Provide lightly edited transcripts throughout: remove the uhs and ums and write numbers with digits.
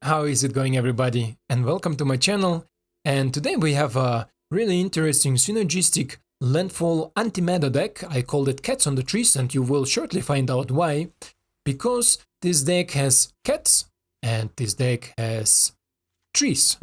How is it going, everybody? And welcome to my channel. And today we have a really interesting synergistic Landfall anti-meta deck. I called it Cats on the Trees, and you will shortly find out why. Because this deck has cats and this deck has trees.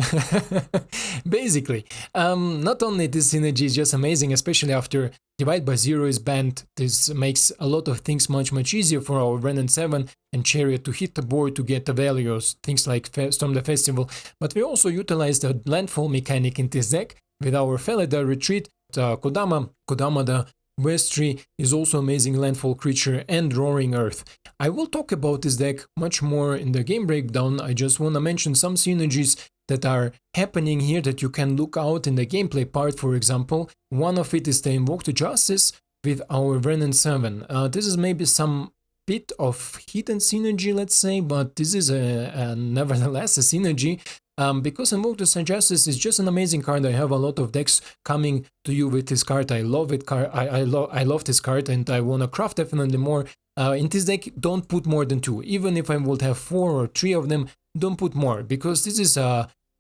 Basically, not only this synergy is just amazing, especially after Divide by Zero is banned. This makes a lot of things much easier for our Wrenn and Seven and Chariot to hit the board to get the values, things like Storm the Festival. But we also utilize the landfall mechanic in this deck with our Felidar Retreat, Kodama. Kodama, the Westry, is also amazing landfall creature, and Roaring Earth. I will talk about this deck much more in the game breakdown. I just want to mention some synergies that are happening here that you can look out in the gameplay part. For example, one of it is the Invoke Justice with our Wrenn and Seven. This is maybe some bit of hidden synergy, let's say, but this is nevertheless a synergy. Because Invoke Justice is just an amazing card. I have a lot of decks coming to you with this card. I love it. I love this card, and I wanna craft definitely more. In this deck, don't put more than 2. Even if I would have 4 or 3 of them, don't put more, because this is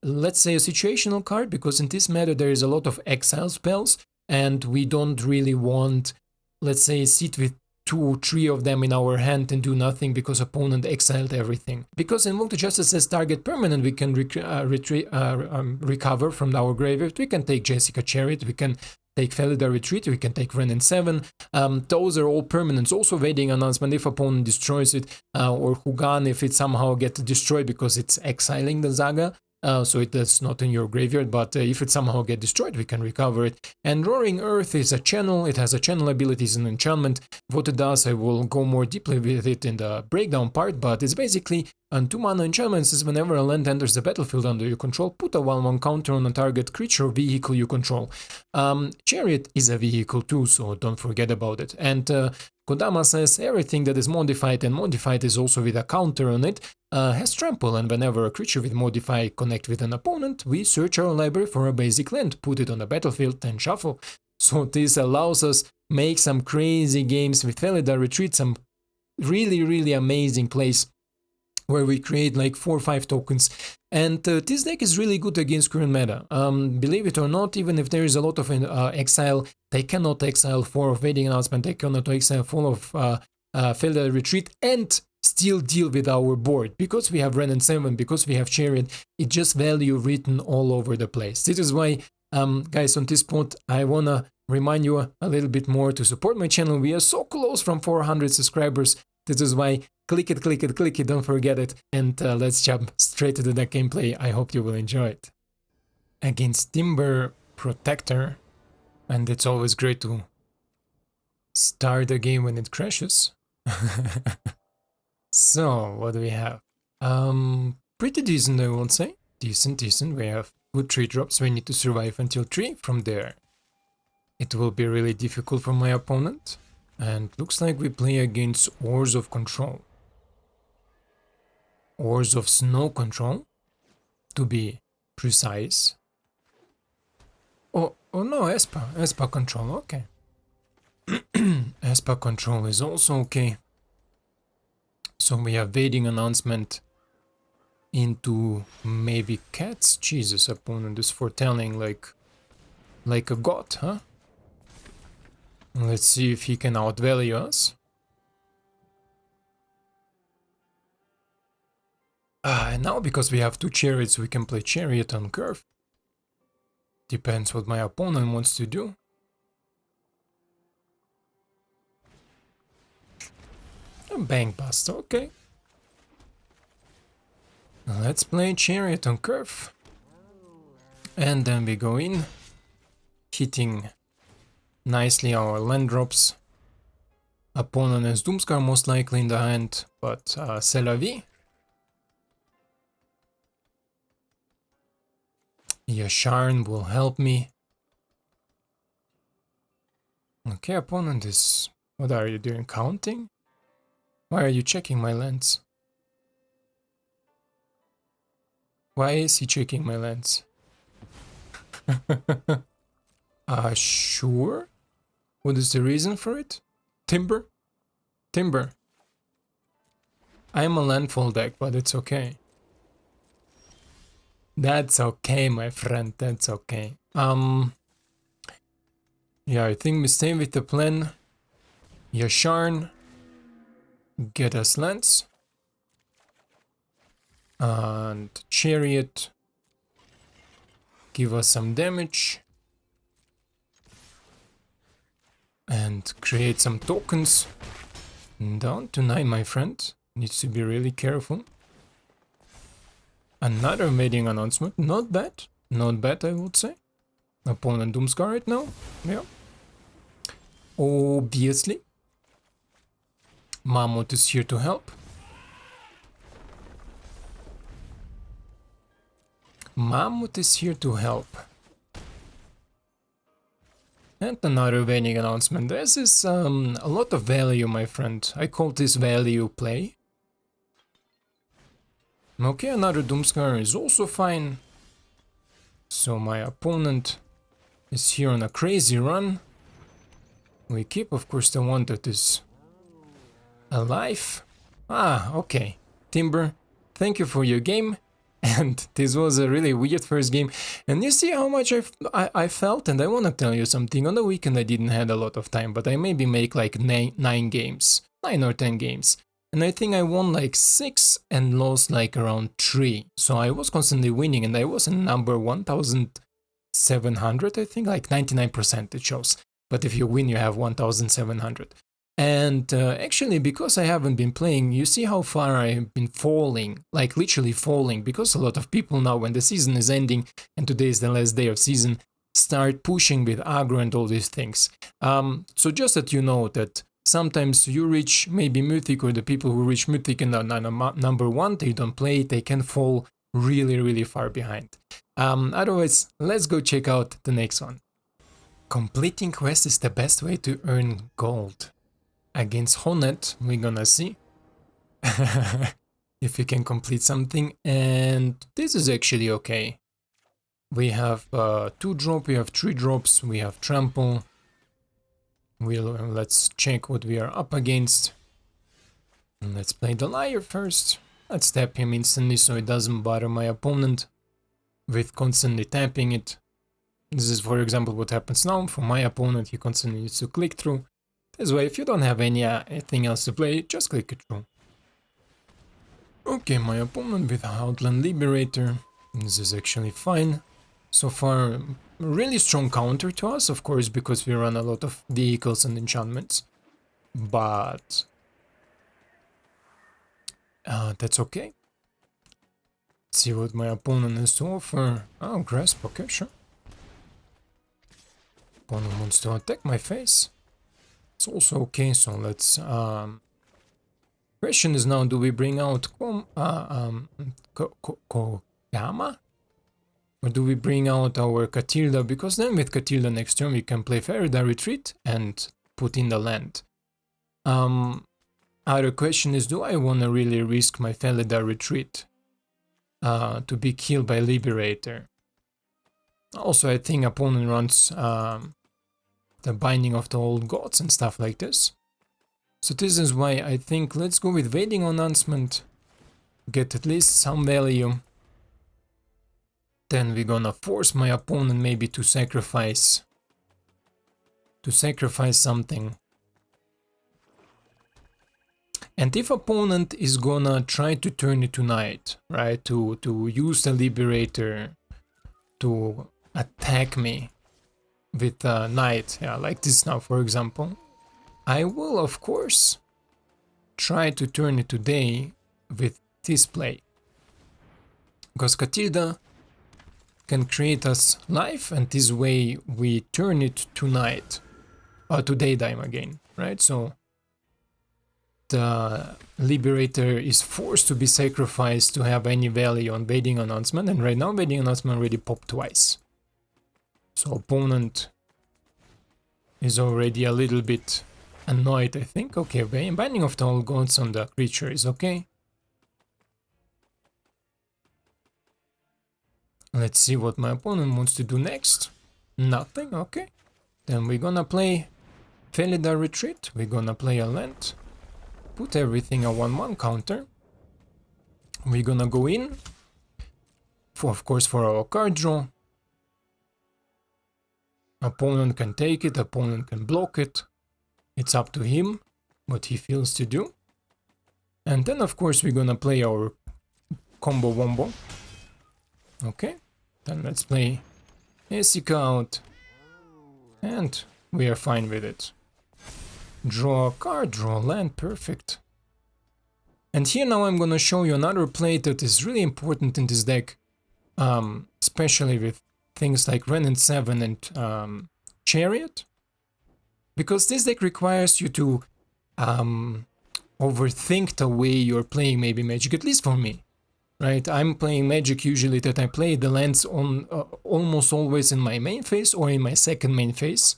let's say a situational card. Because in this meta there is a lot of exile spells, and we don't really want, let's say, sit with 2 or 3 of them in our hand and do nothing because opponent exiled everything. Because Invoke Justice says target permanent, we can recover from our graveyard. We can take Jessica Chariot, we can take Felidar Retreat, we can take Wrenn and Seven. Those are all permanents. Also Waiting Announcement if opponent destroys it, or Jugan if it somehow gets destroyed because it's exiling the Zaga. So it's not in your graveyard, but if it somehow gets destroyed, we can recover it. And Roaring Earth is a channel. It has a channel abilities and enchantment. What it does, I will go more deeply with it in the breakdown part, but it's basically on 2 mana enchantments is whenever a land enters the battlefield under your control, put a 1/1 counter on a target creature or vehicle you control. Chariot is a vehicle too, so don't forget about it. And Kodama says everything that is modified, and modified is also with a counter on it, has trample, and whenever a creature with modify connect with an opponent, we search our library for a basic land, put it on the battlefield and shuffle. So this allows us make some crazy games with Felidar Retreat, some really amazing plays where we create like 4 or 5 tokens. And this deck is really good against current meta. Believe it or not, even if there is a lot of exile, they cannot exile 4 of Waiting Announcement, they cannot exile 4 of Felidar Retreat and still deal with our board. Because we have Wrenn and Seven, because we have Chariot, it's just value written all over the place. This is why, guys, on this point, I wanna remind you a little bit more to support my channel. We are so close from 400 subscribers. This is why, click it, don't forget it. And let's jump straight to the deck gameplay. I hope you will enjoy it. Against Timber Protector, and it's always great to start the game when it crashes. So, what do we have? Pretty decent, I won't say. Decent. We have good 3 drops. We need to survive until 3. From there, it will be really difficult for my opponent. And looks like we play against Oars of Control. Oars of Snow Control, to be precise. Oh no, Espa Control, okay. Espa Control is also okay. So we have Waiting Announcement into maybe Cats. Jesus, opponent is foretelling like a god, huh? Let's see if he can outvalue us. And now, because we have 2 Chariots, we can play Chariot on curve. Depends what my opponent wants to do. A Bank Bust, okay. Let's play Chariot on curve. And then we go in, hitting nicely our land drops. Opponent has Doomscar most likely in the hand, but c'est la vie. Yasharn will help me. Okay, opponent is... What are you doing? Counting? Why are you checking my lands? Why is he checking my lands? Sure. What is the reason for it? Timber? Timber. I am a landfall deck, but it's okay. That's okay, my friend, that's okay. Yeah, I think we stay with the plan. Yasharn, get us lands. And Chariot, give us some damage. And create some tokens. Down to 9, my friend. Needs to be really careful. Another mating announcement. Not bad. Not bad, I would say. Opponent Doomscar right now. Yeah. Obviously. Mammoth is here to help. Mammoth is here to help. And another vending announcement. This is a lot of value, my friend. I call this value play. Okay, another Doomscar is also fine. So my opponent is here on a crazy run. We keep, of course, the one that is alive. Ah, okay. Timber, thank you for your game. And this was a really weird first game. And you see how much I felt, and I want to tell you something. On the weekend I didn't have a lot of time, but I maybe make like 9 games. 9 or 10 games. And I think I won like 6 and lost like around 3. So I was constantly winning, and I was in number 1700, I think, like 99% it shows. But if you win, you have 1700. And actually, because I haven't been playing, you see how far I've been falling, like literally falling, because a lot of people now, when the season is ending, and today is the last day of season, start pushing with aggro and all these things. So just that you know that sometimes you reach maybe Mythic, or the people who reach Mythic and are number 1, they don't play, they can fall really, really far behind. Otherwise, let's go check out the next one. Completing quests is the best way to earn gold. Against Honet, we're gonna see if we can complete something, and this is actually okay. We have 2 drop, we have 3 drops, we have trample. Let's check what we are up against. And let's play the Lair first. Let's tap him instantly so it doesn't bother my opponent with constantly tapping it. This is, for example, what happens now. For my opponent, he constantly needs to click through. This way, if you don't have anything else to play, just click it through. Okay, my opponent with Outland Liberator. This is actually fine. So far, really strong counter to us, of course, because we run a lot of vehicles and enchantments. But that's okay. Let's see what my opponent has to offer. Oh, Grasp, okay, sure. Opponent wants to attack my face. It's also okay, so let's... Question is now, do we bring out Kodama? Or do we bring out our Katilda? Because then with Katilda next turn we can play Felidar Retreat and put in the land. Other question is, do I want to really risk my Felidar Retreat to be killed by Liberator? Also, I think opponent runs the Binding of the Old Gods and stuff like this. So this is why I think let's go with Waiting Announcement, get at least some value. Then we're gonna force my opponent maybe to sacrifice something. And if opponent is gonna try to turn it to night, right, to use the Liberator to attack me with night, yeah, like this now, for example, I will, of course, try to turn it to day with this play. Because Katilda can create us life, and this way we turn it to night, or to daytime again, right? So the Liberator is forced to be sacrificed to have any value on Waiting Announcement, and right now Waiting Announcement already popped twice. So opponent is already a little bit annoyed, I think. Okay, Binding of the Old Gods on the creature is okay. Let's see what my opponent wants to do next. Nothing, okay. Then we're gonna play Felidar Retreat. We're gonna play a land. Put everything a 1/1 counter. We're gonna go in. of course, for our card draw. Opponent can take it, opponent can block it. It's up to him what he feels to do. And then, of course, we're gonna play our combo wombo. Okay, then let's play Esika out. And we are fine with it. Draw a card, draw a land, perfect. And here now I'm gonna show you another play that is really important in this deck, especially with things like Wrenn and Seven and Chariot, because this deck requires you to overthink the way you're playing maybe Magic, at least for me, right? I'm playing Magic usually that I play the lands on almost always in my main phase or in my second main phase,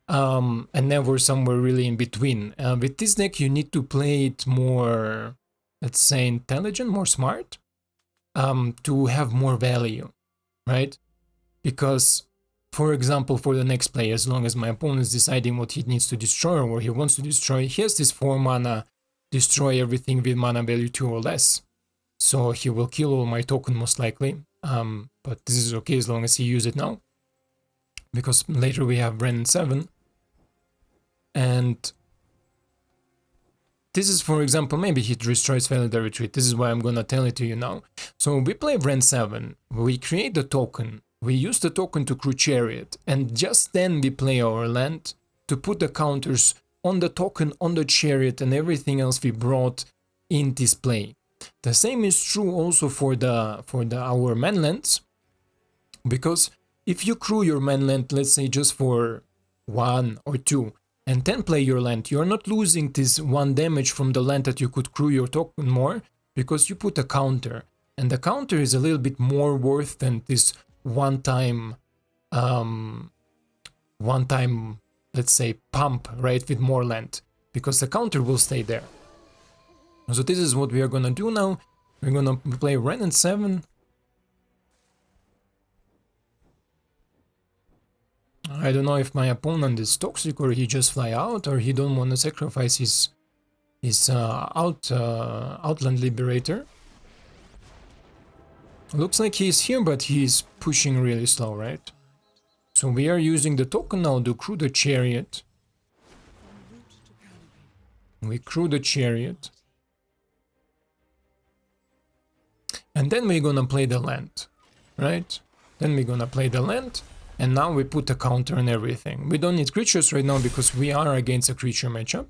and never somewhere really in between. With this deck you need to play it more, let's say, intelligent, more smart, to have more value, right? Because, for example, for the next play, as long as my opponent is deciding what he needs to destroy or what he wants to destroy, he has this 4 mana, destroy everything with mana value 2 or less. So he will kill all my token most likely, but this is okay as long as he uses it now. Because later we have Wrenn and Seven. And this is, for example, maybe he destroys Felidar Retreat. This is why I'm gonna tell it to you now. So we play Wrenn 7, we create the token, we use the token to crew Chariot, and just then we play our land to put the counters on the token, on the Chariot, and everything else we brought in this play. The same is true also for our manlands, because if you crew your manland, let's say just for 1 or 2, and then play your land, you're not losing this 1 damage from the land that you could crew your token more, because you put a counter, and the counter is a little bit more worth than this one-time, let's say, pump, right, with more land, because the counter will stay there. So this is what we are gonna do now. We're gonna play Wrenn and 7. I don't know if my opponent is toxic or he just fly out or he don't want to sacrifice his Outland Liberator. Looks like he's here, but he's pushing really slow, right? So we are using the token now to crew the Chariot. We crew the Chariot. And then we're gonna play the land, right? Then we're gonna play the land. And now we put a counter on everything. We don't need creatures right now because we are against a creature matchup.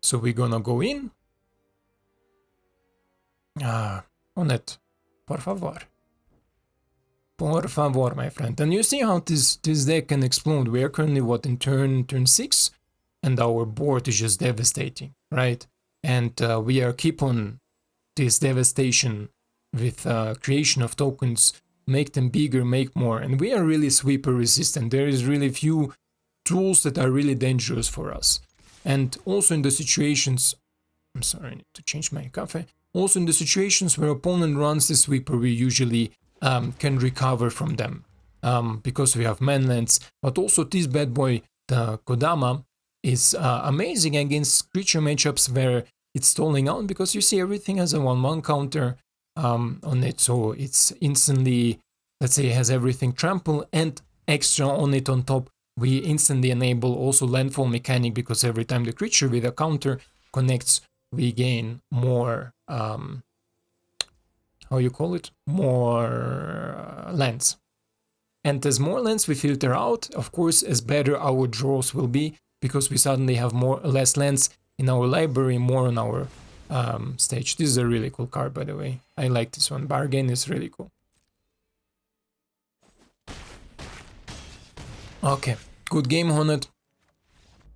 So we're gonna go in. On it. Por favor. Por favor, my friend. And you see how this deck can explode. We are currently, what, in turn 6? And our board is just devastating, right? And we are keep on this devastation with creation of tokens, make them bigger, make more, and we are really sweeper resistant. There is really few tools that are really dangerous for us. And also in the situations, I'm sorry, I need to change my coffee. Also in the situations where opponent runs the sweeper, we usually can recover from them, because we have manlands. But also this bad boy, the Kodama, is amazing against creature matchups where it's stalling out, because you see everything has a 1/1 counter on it, so it's instantly, let's say, it has everything trample and extra on it on top. We instantly enable also Landfall mechanic, because every time the creature with a counter connects, we gain more, how you call it, more lands. And as more lands we filter out, of course, as better our draws will be, because we suddenly have less lands in our library, more on our stage. This is a really cool card, by the way. I like this one. Bargain is really cool. Okay, good game on it.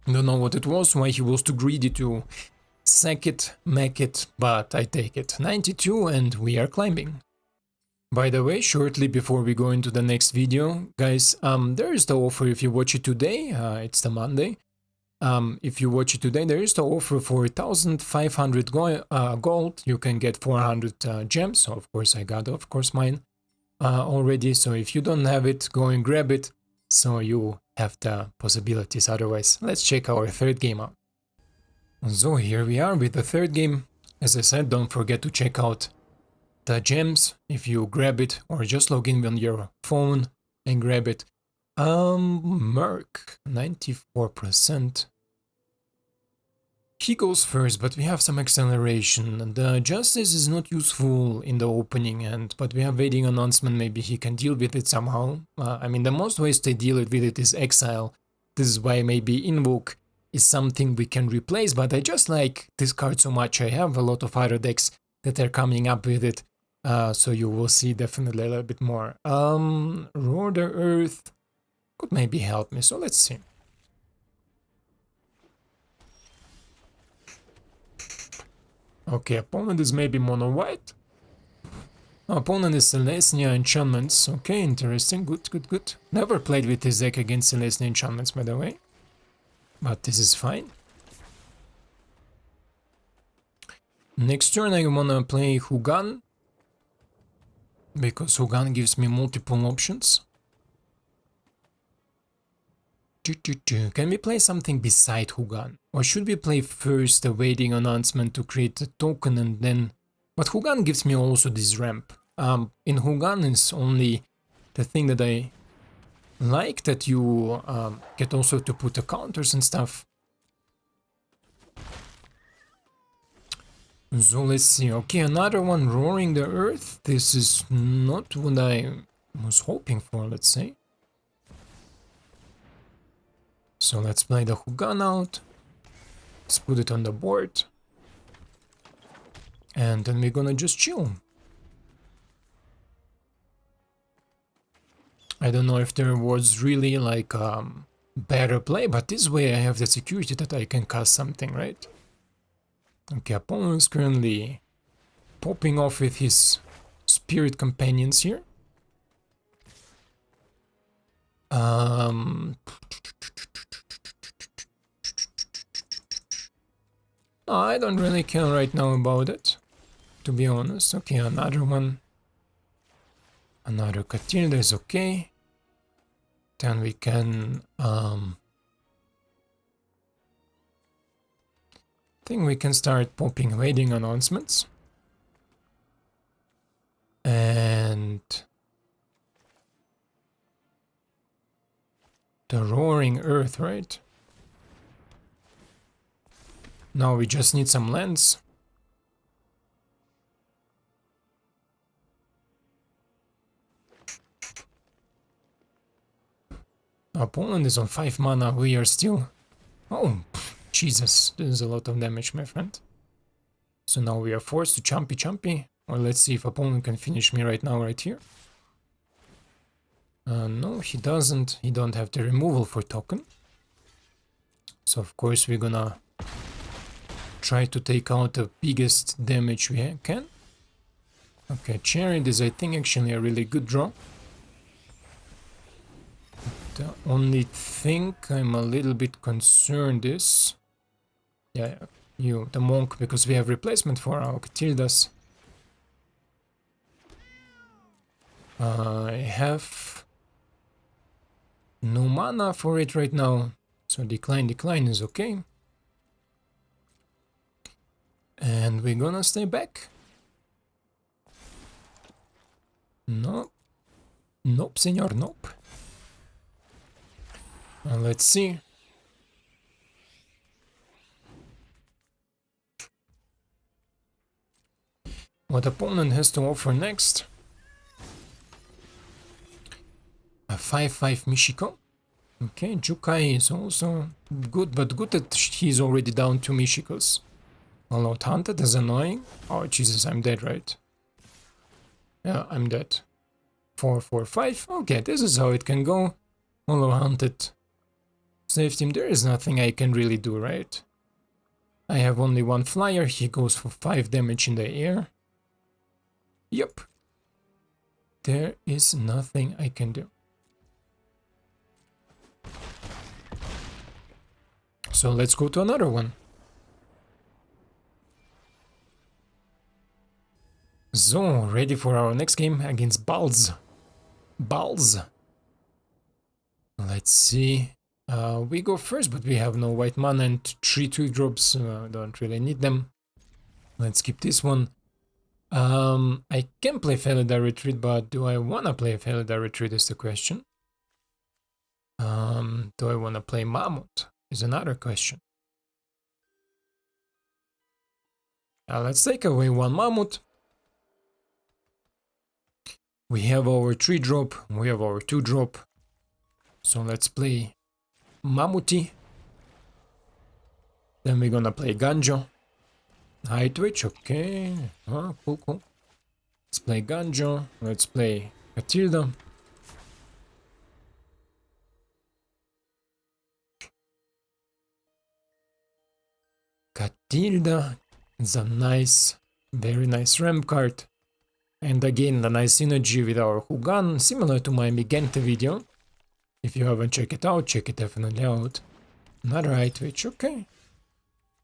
Don't know what it was, why he was too greedy to sack it, make it, but I take it. 92 and we are climbing. By the way, shortly before we go into the next video, guys, there is the offer if you watch it today, it's the Monday. If you watch it today, there is the offer for 1,500 gold, you can get 400 gems, so of course I got, of course, mine already, so if you don't have it, go and grab it, so you have the possibilities. Otherwise, let's check our third game out. So here we are with the third game. As I said, don't forget to check out gems if you grab it, or just log in on your phone and grab it. Merc, 94%. He goes first, but we have some acceleration. The Justice is not useful in the opening end, but we have waiting announcement, maybe he can deal with it somehow. I mean, the most ways to deal with it is exile. This is why maybe Invoke is something we can replace, but I just like this card so much. I have a lot of other decks that are coming up with it, so you will see definitely a little bit more. Roar the Earth could maybe help me, so let's see. Okay, opponent is maybe mono white. Opponent is Celestia Enchantments. Okay, interesting. Good, good, good. Never played with this deck against Celestia Enchantments, by the way. But this is fine. Next turn I wanna play Jugan, because Jugan gives me multiple options. Can we play something beside Jugan? Or should we play first a waiting announcement to create a token and then... But Jugan gives me also this ramp. In Jugan is only the thing that I like, that you get also to put the counters and stuff. So let's see. Okay, another one, Roaring the Earth. This is not what I was hoping for, let's say. So let's play the Jugan out. Let's put it on the board. And then we're gonna just chill. I don't know if there was really like better play, but this way I have the security that I can cast something, right? Okay, opponent is currently popping off with his spirit companions here. I don't really care right now about it, to be honest. Okay, another one. Another Katilda is okay. Then we can... think we can start popping waiting announcements. And... the Roaring Earth, right? Now we just need some lands. Opponent is on 5 mana, we are still... Oh, Jesus, this is a lot of damage, my friend. So now we are forced to chumpy. Or let's see if opponent can finish me right now, right here. No, he doesn't. He don't have the removal for token. So of course we're gonna try to take out the biggest damage we can. Okay, Chariot is, I think, actually a really good draw. The only thing I'm a little bit concerned is... Yeah, you, the monk, because we have replacement for our Katildas. I have no mana for it right now, so decline is okay. And we're gonna stay back. No. Nope, senor, nope. Let's see. What opponent has to offer next? A 5/5 Michiko. Okay, Jukai is also good, but good that he's already down 2 Michikos. All out hunted is annoying. Oh Jesus, I'm dead, right? Yeah, I'm dead. 4/4/5. Okay, this is how it can go. All out hunted. Save team, there is nothing I can really do, right? I have only 1 flyer, he goes for 5 damage in the air. Yep. There is nothing I can do. So let's go to another one. So, ready for our next game against Balls. Let's see. We go first, but we have no white mana and 3 2 drops. Don't really need them. Let's skip this one. I can play Felidar Retreat, but do I wanna play Felidar Retreat is the question. Do I wanna play Mammoth is another question. Let's take away one Mammoth. We have our 3-drop, we have our 2-drop. So let's play Mammothi. Then we're gonna play Eiganjo. High Twitch, okay. Oh, cool, cool. Let's play Eiganjo. Let's play Katilda. Katilda is a nice, very nice ramp card. And again, the nice synergy with our Jugan, similar to my Migente video. If you haven't checked it out, check it definitely out. Another high Twitch, okay.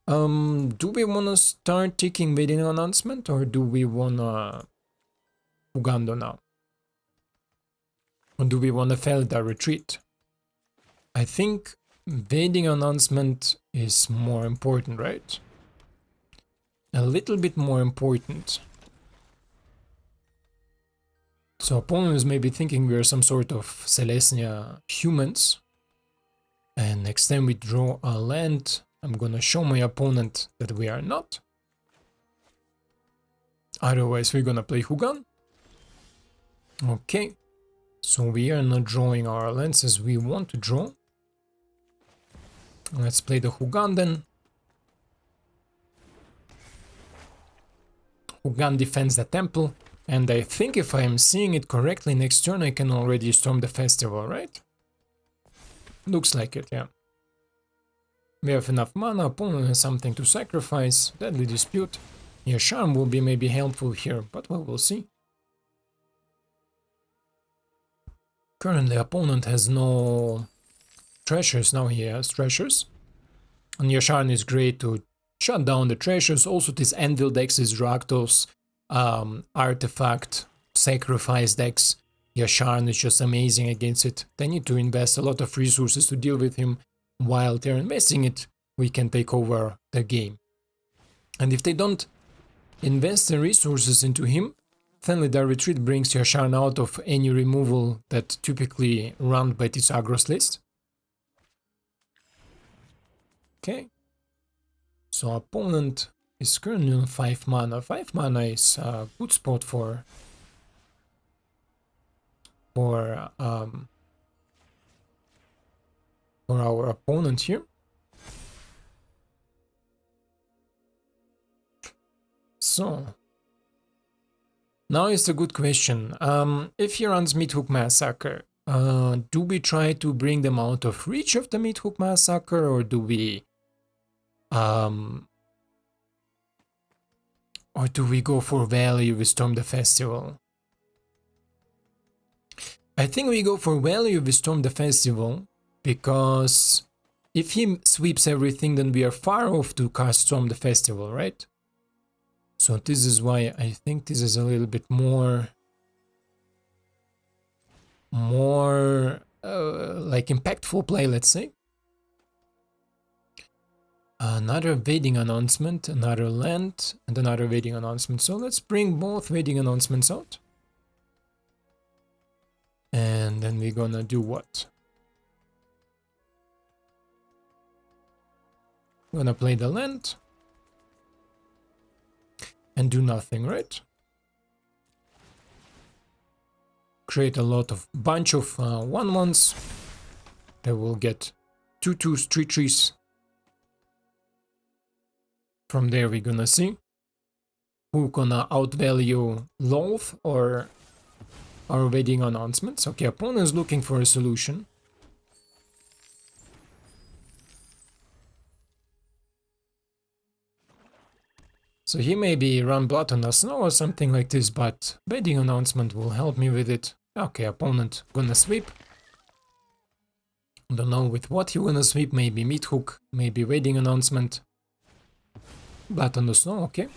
Do we wanna start taking video announcement or do we wanna Ugando now? Or do we wanna Felidar Retreat? I think Vading announcement is more important, right? A little bit more important. So opponents may be thinking we are some sort of Celestia humans. And next time we draw a land, I'm gonna show my opponent that we are not. Otherwise we're gonna play Jugan. Okay. So we are not drawing our lands as we want to draw. Let's play the Jugan then. Jugan defends the temple. And I think if I am seeing it correctly, next turn I can already storm the festival, right? Looks like it, yeah. We have enough mana, opponent has something to sacrifice, deadly dispute. Yasharn will be maybe helpful here, but well, we'll see. Currently opponent has no treasures, now he has treasures. And Yasharn is great to shut down the treasures, also this Anvil decks is Rakdos. Artifact, sacrifice decks. Yasharn is just amazing against it. They need to invest a lot of resources to deal with him. While they're investing it, we can take over the game. And if they don't invest the resources into him, Felidar Retreat brings Yasharn out of any removal that typically run by this aggros list. Okay. So opponent is currently on 5 mana. 5 mana is a good spot for our opponent here. So now is a good question. If he runs Mythic Massacre, do we try to bring them out of reach of the Mythic Massacre, or do we go for value with Storm the Festival? I think we go for value with Storm the Festival, because if he sweeps everything, then we are far off to cast Storm the Festival, right? So this is why I think this is a little bit more like impactful play, let's say. Another Vading announcement, another land, and another Vading announcement. So let's bring both Vading announcements out. And then we're gonna do what? We're gonna play the land. And do nothing, right? Create a bunch of 1/1s. That will get 2/2s, 3/3s. From there we're gonna see who gonna outvalue Loath or our Vading announcements. Okay, opponent is looking for a solution. So he maybe run Blood on the Snow or something like this, but Vading announcement will help me with it. Okay, opponent gonna sweep. Don't know with what he gonna sweep, maybe Mythic, maybe Vading announcement. Blood on the Snow, okay.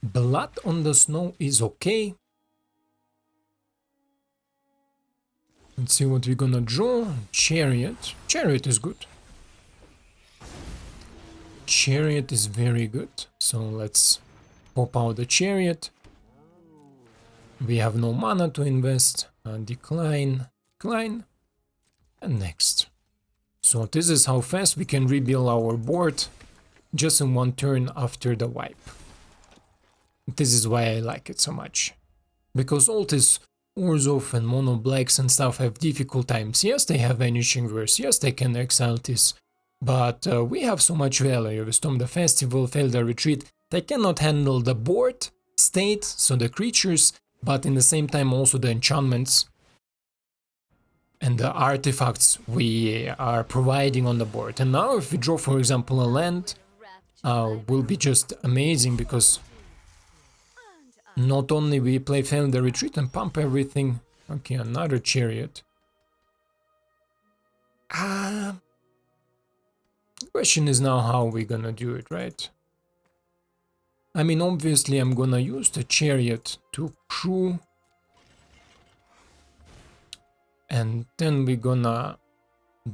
Blood on the Snow is okay. Let's see what we're gonna draw. Chariot. Chariot is good. Chariot is very good. So let's pop out the Chariot. We have no mana to invest. Decline, decline, and next. So this is how fast we can rebuild our board just in one turn after the wipe. This is why I like it so much. Because all these Orzhov and Mono Blacks and stuff have difficult times. Yes, they have Vanishing Verse, yes, they can exile this. But we have so much value with Storm the Festival, Felidar Retreat. They cannot handle the board state, so the creatures, but in the same time also the enchantments and the artifacts we are providing on the board. And now if we draw, for example, a land, will be just amazing, because not only we play Felidar Retreat and pump everything. Okay, another Chariot. The question is now how we're gonna do it, right? I mean, obviously I'm gonna use the Chariot to crew. And then we're gonna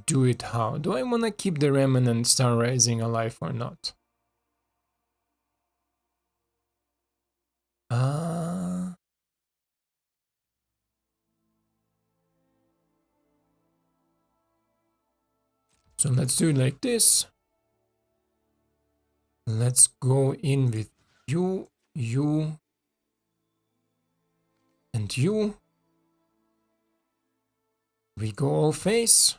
do it how? Do I wanna keep the Remnant Star Rising alive or not? So let's do it like this. Let's go in with you, you, and you. We go all face.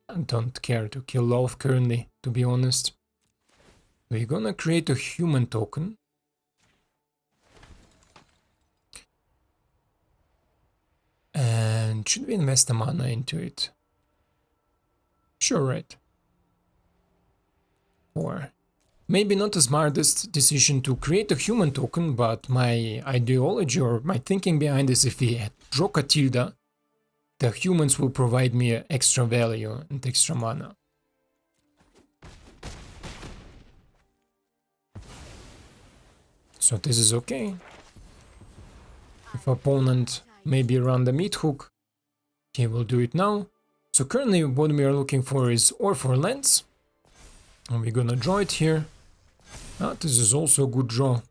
I don't care to kill off currently, to be honest. We're gonna create a human token. And should we invest the mana into it? Sure, right. Or maybe not the smartest decision to create a human token, but my ideology or my thinking behind this, if we draw Katilda, the humans will provide me extra value and extra mana. So this is okay. If opponent maybe run the meat hook, he will do it now. So currently what we are looking for is or for lands. And we're gonna draw it here. This is also a good draw.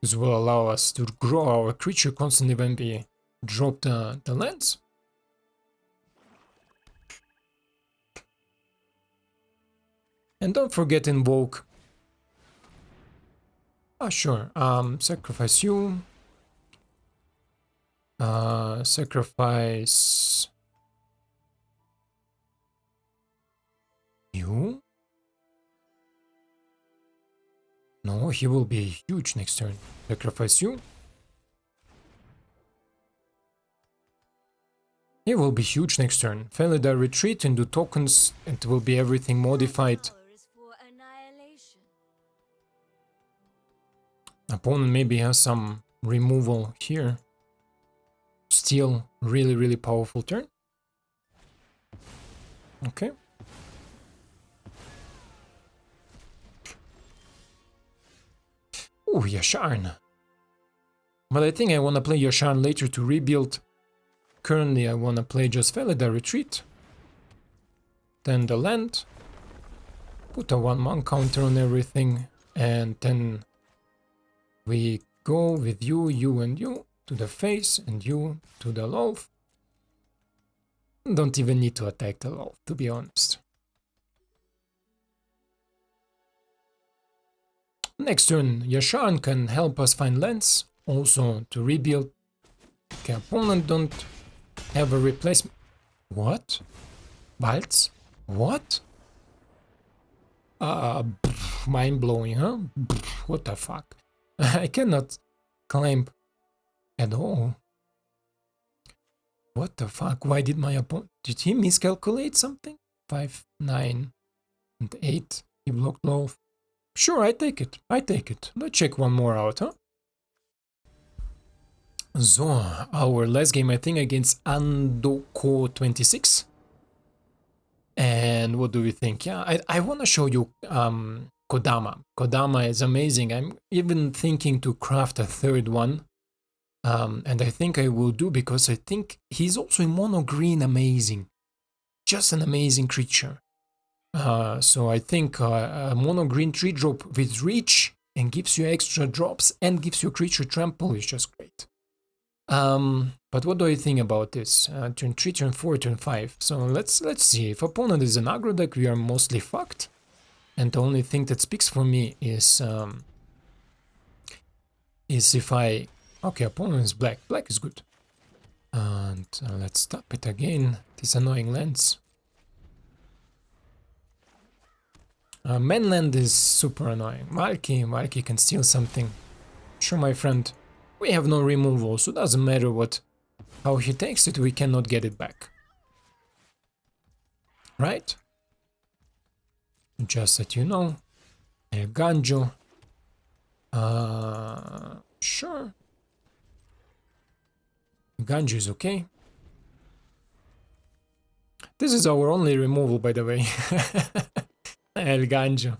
This will allow us to grow our creature constantly when we drop the lands. And don't forget Invoke. Sure. Sacrifice you. Sacrifice you. No, he will be huge next turn. Sacrifice you. He will be huge next turn. Felidar Retreat into tokens. It will be everything modified. Opponent maybe has some removal here. Still really powerful turn. Okay. Ooh, Yasharn. But I think I want to play Yasharn later to rebuild. Currently I want to play just Felidar Retreat. Then the land. Put a 1-1 counter on everything. And then we go with you, you and you to the face and you to the loaf. Don't even need to attack the loaf, to be honest. Next turn, Yasharn can help us find lands, also to rebuild. Okay, opponent don't have a replacement. What? Waltz? What? Mind blowing, huh? What the fuck? I cannot climb at all. What the fuck? Why did my opponent... Did he miscalculate something? 5, 9, and 8. He blocked low. Sure, I take it. I take it. Let's check one more out, huh? So, our last game, I think, against Andoko 26. And what do we think? Yeah, I want to show you Kodama. Kodama is amazing. I'm even thinking to craft a third one. And I think I will do, because I think he's also in mono green amazing. Just an amazing creature. So I think a mono green 3-drop with reach and gives you extra drops and gives you creature trample is just great. But what do I think about this? Turn 3, turn 4, turn 5. So let's see. If opponent is an aggro deck, we are mostly fucked. And the only thing that speaks for me is if I... Okay, opponent is black. Black is good. And let's tap it again. These annoying lands. Mainland is super annoying. Valky can steal something. Sure, my friend. We have no removal, so it doesn't matter how he takes it, we cannot get it back. Right? Just that you know. Eiganjo. Sure. Eiganjo is okay. This is our only removal, by the way. Eiganjo.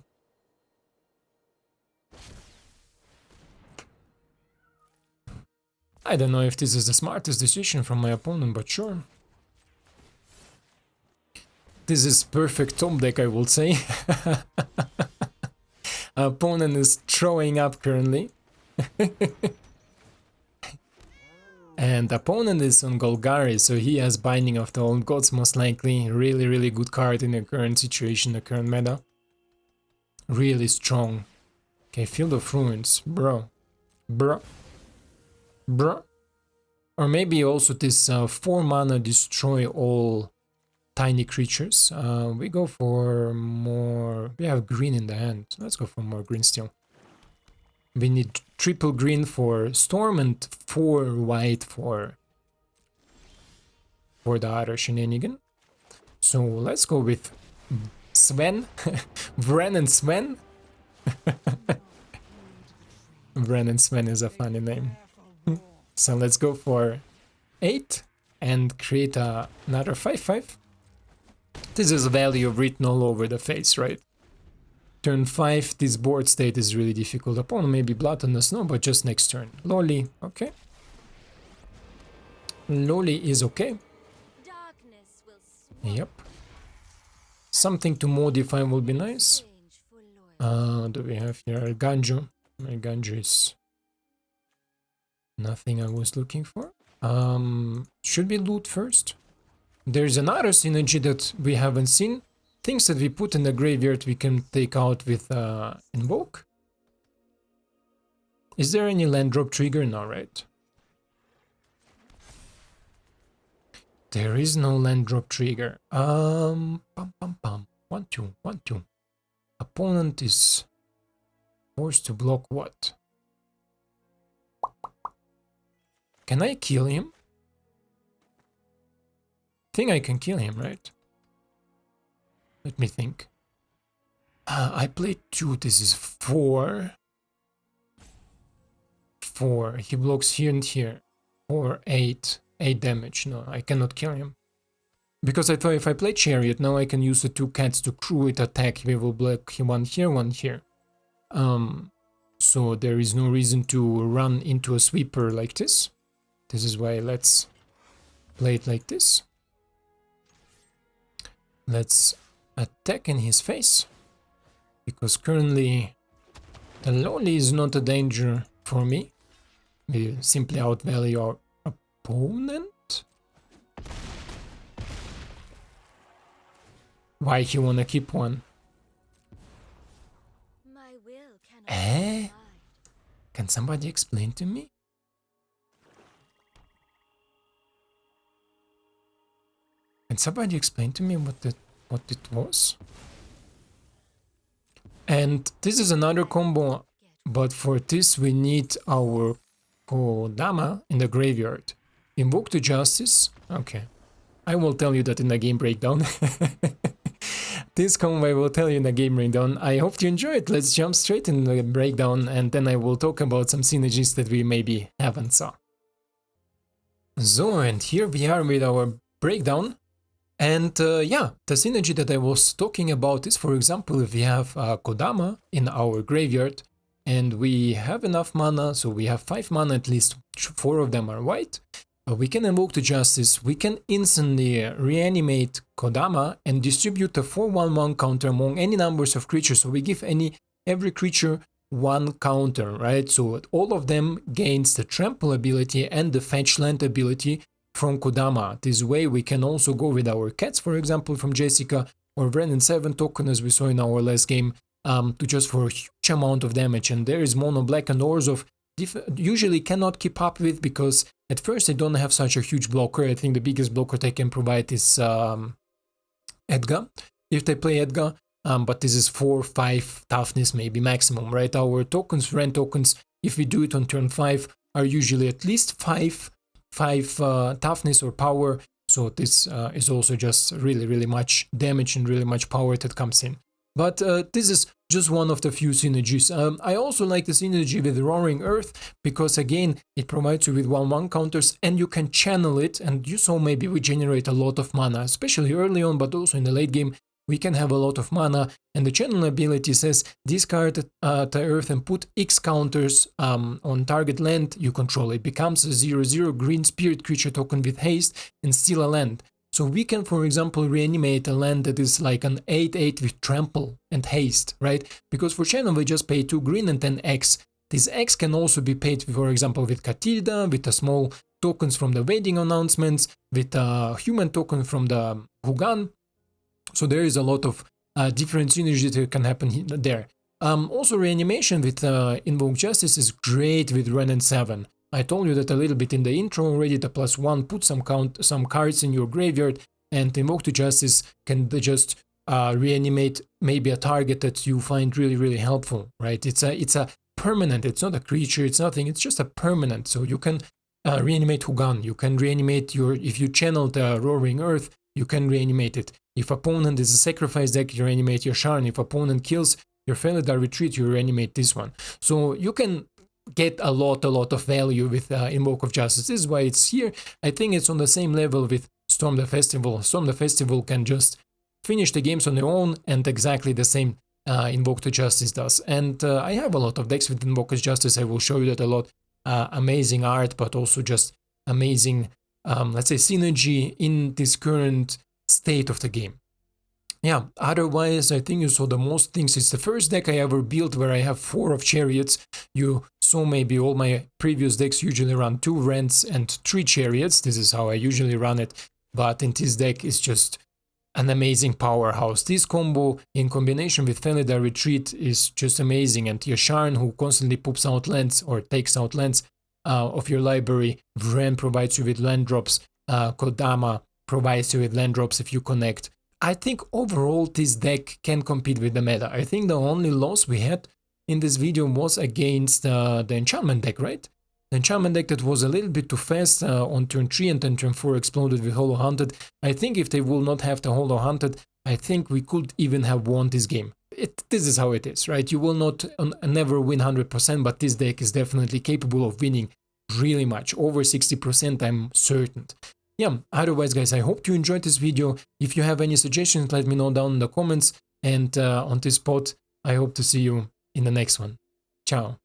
I don't know if this is the smartest decision from my opponent, but sure. This is perfect top deck, I will say. Opponent is throwing up currently. And opponent is on Golgari, so he has Binding of the Old Gods most likely. Really, really good card in the current situation, the current meta. Really strong. Okay, Field of Ruins, bro. Bruh. Or maybe also this 4 mana destroy all tiny creatures. We go for more... We have green in the hand. Let's go for more green still. We need triple green for Storm and 4 white for the other shenanigan. So let's go with Sven. Wrenn and Seven. Wrenn and Seven is a funny name. So let's go for 8 and create another 5/5. This is value written all over the face, right? Turn 5, this board state is really difficult. Opponent maybe Blood on the Snow, but just next turn. Loli, okay. Loli is okay. Yep. Something to modify will be nice. Do we have here Eiganjo? Eiganjo is... nothing I was looking for. Should we loot first? There's another synergy that we haven't seen. Things that we put in the graveyard we can take out with Invoke. Is there any land drop trigger? No, right? There is no land drop trigger. 1/2. Opponent is forced to block what? Can I kill him? Think I can kill him, right? Let me think. I played 2, this is 4. 4, he blocks here and here. 4, 8. 8 damage, no, I cannot kill him. Because I thought if I play Chariot, now I can use the 2 cats to crew it attack. We will block one here, one here. So there is no reason to run into a sweeper like this. This is why let's play it like this. Let's attack in his face. Because currently the Loli is not a danger for me. We simply outvalue our opponent. Why he wanna keep one? Can somebody explain to me? Can somebody explain to me what it was? And this is another combo, but for this we need our Kodama in the graveyard. Invoke Justice. Okay. I will tell you that in the game breakdown. This combo I will tell you in the game breakdown. I hope you enjoy it. Let's jump straight in the breakdown and then I will talk about some synergies that we maybe haven't saw. So, and here we are with our breakdown. And yeah, the synergy that I was talking about is, for example, if we have Kodama in our graveyard and we have enough mana, so we have 5 mana, at least 4 of them are white, We can invoke the Justice, we can instantly reanimate Kodama and distribute a 4/1/1 counter among any numbers of creatures, so we give every creature one counter, right? So all of them gains the trample ability and the fetch land ability from Kodama. This way we can also go with our cats, for example, from Jessica, or Wrenn and Seven token, as we saw in our last game, to just for a huge amount of damage. And there is mono black and Orzhov usually cannot keep up with, because at first they don't have such a huge blocker. I think the biggest blocker they can provide is Edgar, if they play Edgar. But this is 4-5 toughness maybe maximum, right? Our tokens, Wrenn tokens, if we do it on turn 5, are usually at least 5 toughness or power. So this is also just really much damage and really much power that comes in. But this is just one of the few synergies. I also like the synergy with Roaring Earth, because again, it provides you with 1/1 counters and you can channel it, and you saw maybe we generate a lot of mana, especially early on, but also in the late game. We can have a lot of mana, and the channel ability says discard the earth and put X counters on target land you control. It becomes a 0/0 green spirit creature token with haste and steal a land. So we can, for example, reanimate a land that is like an 8/8 with trample and haste, right? Because for channel we just pay 2 green and then X. This X can also be paid, for example, with Katilda, with the small tokens from the wedding announcements, with a human token from the Jugan. So there is a lot of different synergies that can happen there. Also, reanimation with Invoke Justice is great with Wrenn and Seven. I told you that a little bit in the intro already. The +1, put some cards in your graveyard, and Invoke the Justice can just reanimate maybe a target that you find really helpful, right? It's a permanent. It's not a creature. It's nothing. It's just a permanent. So you can reanimate Jugan. You can reanimate if you channel the Roaring Earth, you can reanimate it. If opponent is a sacrifice deck, you reanimate Yasharn. If opponent kills your Felidar Retreat, you reanimate this one. So you can get a lot of value with Invoke of Justice. This is why it's here. I think it's on the same level with Storm the Festival. Storm the Festival can just finish the games on their own, and exactly the same Invoke the Justice does. And I have a lot of decks with Invoke of Justice. I will show you that a lot. Amazing art, but also just amazing, let's say, synergy in this current state of the game. Yeah, otherwise I think you saw the most things. It's the first deck I ever built where I have 4 of Chariots. You saw maybe all my previous decks usually run 2 Wrenns and 3 Chariots. This is how I usually run it, but in this deck it's just an amazing powerhouse. This combo in combination with Felidar Retreat is just amazing, and Yasharn, who constantly poops out lands or takes out lands of your library. Wrenn provides you with land drops. Kodama provides you with land drops if you connect. I think overall this deck can compete with the meta. I think the only loss we had in this video was against the enchantment deck, right? The enchantment deck that was a little bit too fast on turn 3 and then turn 4 exploded with Hollow Hunted. I think if they will not have the Hollow Hunted, I think we could even have won this game. This is how it is, right? You will not never win 100%, but this deck is definitely capable of winning really much. Over 60%, I'm certain. Yeah, otherwise guys, I hope you enjoyed this video. If you have any suggestions, let me know down in the comments. And on this spot, I hope to see you in the next one. Ciao.